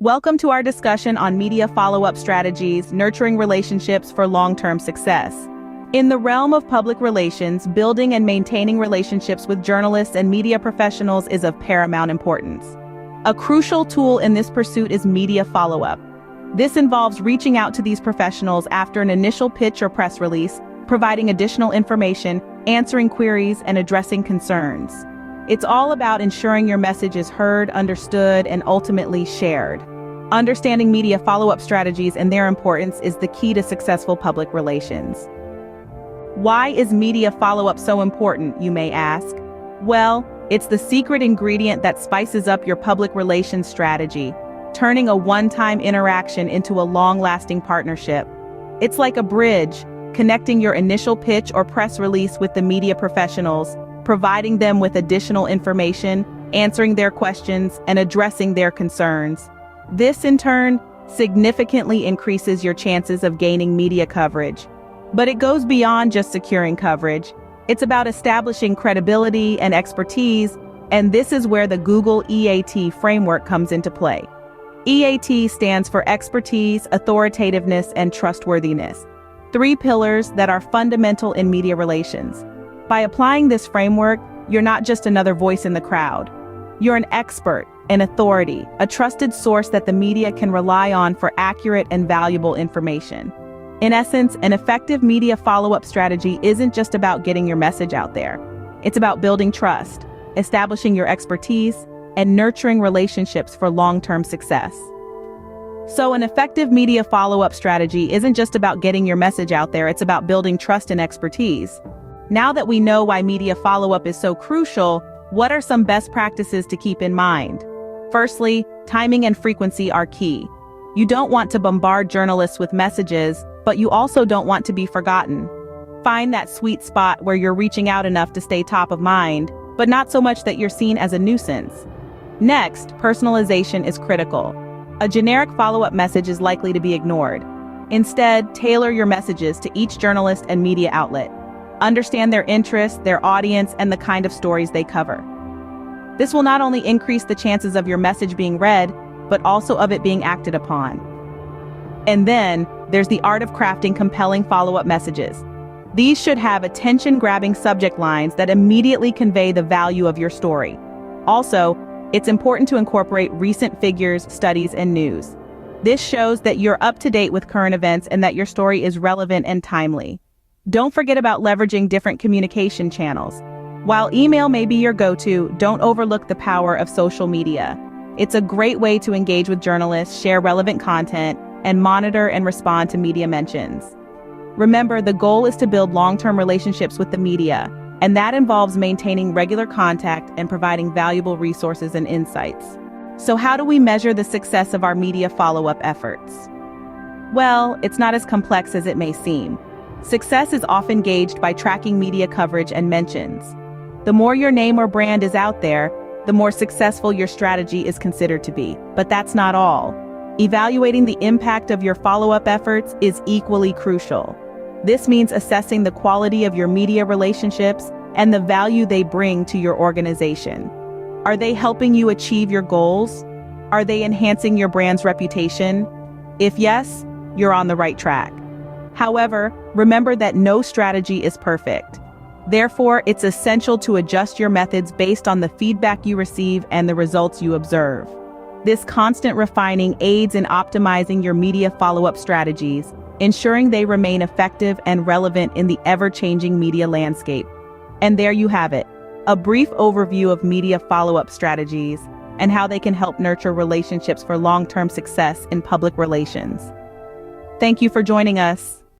Welcome to our discussion on media follow-up strategies, nurturing relationships for long-term success. In the realm of public relations, building and maintaining relationships with journalists and media professionals is of paramount importance. A crucial tool in this pursuit is media follow-up. This involves reaching out to these professionals after an initial pitch or press release, providing additional information, answering queries, and addressing concerns. It's all about ensuring your message is heard, understood, and ultimately shared. Understanding media follow-up strategies and their importance is the key to successful public relations. Why is media follow-up so important, you may ask? Well, it's the secret ingredient that spices up your public relations strategy, turning a one-time interaction into a long-lasting partnership. It's like a bridge, connecting your initial pitch or press release with the media professionals, providing them with additional information, answering their questions, and addressing their concerns. This, in turn, significantly increases your chances of gaining media coverage. But it goes beyond just securing coverage. It's about establishing credibility and expertise, and this is where the Google EAT framework comes into play. EAT stands for expertise, authoritativeness, and trustworthiness, three pillars that are fundamental in media relations. By applying this framework, you're not just another voice in the crowd. You're an expert, an authority, a trusted source that the media can rely on for accurate and valuable information. In essence, an effective media follow-up strategy isn't just about getting your message out there. It's about building trust, establishing your expertise, and nurturing relationships for long-term success. So an effective media follow-up strategy isn't just about getting your message out there, it's about building trust and expertise. Now that we know why media follow-up is so crucial, what are some best practices to keep in mind? Firstly, timing and frequency are key. You don't want to bombard journalists with messages, but you also don't want to be forgotten. Find that sweet spot where you're reaching out enough to stay top of mind, but not so much that you're seen as a nuisance. Next, personalization is critical. A generic follow-up message is likely to be ignored. Instead, tailor your messages to each journalist and media outlet. Understand their interests, their audience, and the kind of stories they cover. This will not only increase the chances of your message being read, but also of it being acted upon. And then, there's the art of crafting compelling follow-up messages. These should have attention-grabbing subject lines that immediately convey the value of your story. Also, it's important to incorporate recent figures, studies, and news. This shows that you're up to date with current events and that your story is relevant and timely. Don't forget about leveraging different communication channels. While email may be your go-to, don't overlook the power of social media. It's a great way to engage with journalists, share relevant content, and monitor and respond to media mentions. Remember, the goal is to build long-term relationships with the media, and that involves maintaining regular contact and providing valuable resources and insights. So how do we measure the success of our media follow-up efforts? Well, it's not as complex as it may seem. Success is often gauged by tracking media coverage and mentions. The more your name or brand is out there, the more successful your strategy is considered to be. But that's not all. Evaluating the impact of your follow-up efforts is equally crucial. This means assessing the quality of your media relationships and the value they bring to your organization. Are they helping you achieve your goals? Are they enhancing your brand's reputation? If yes, you're on the right track. However, remember that no strategy is perfect. Therefore, it's essential to adjust your methods based on the feedback you receive and the results you observe. This constant refining aids in optimizing your media follow-up strategies, ensuring they remain effective and relevant in the ever-changing media landscape. And there you have it, a brief overview of media follow-up strategies and how they can help nurture relationships for long-term success in public relations. Thank you for joining us.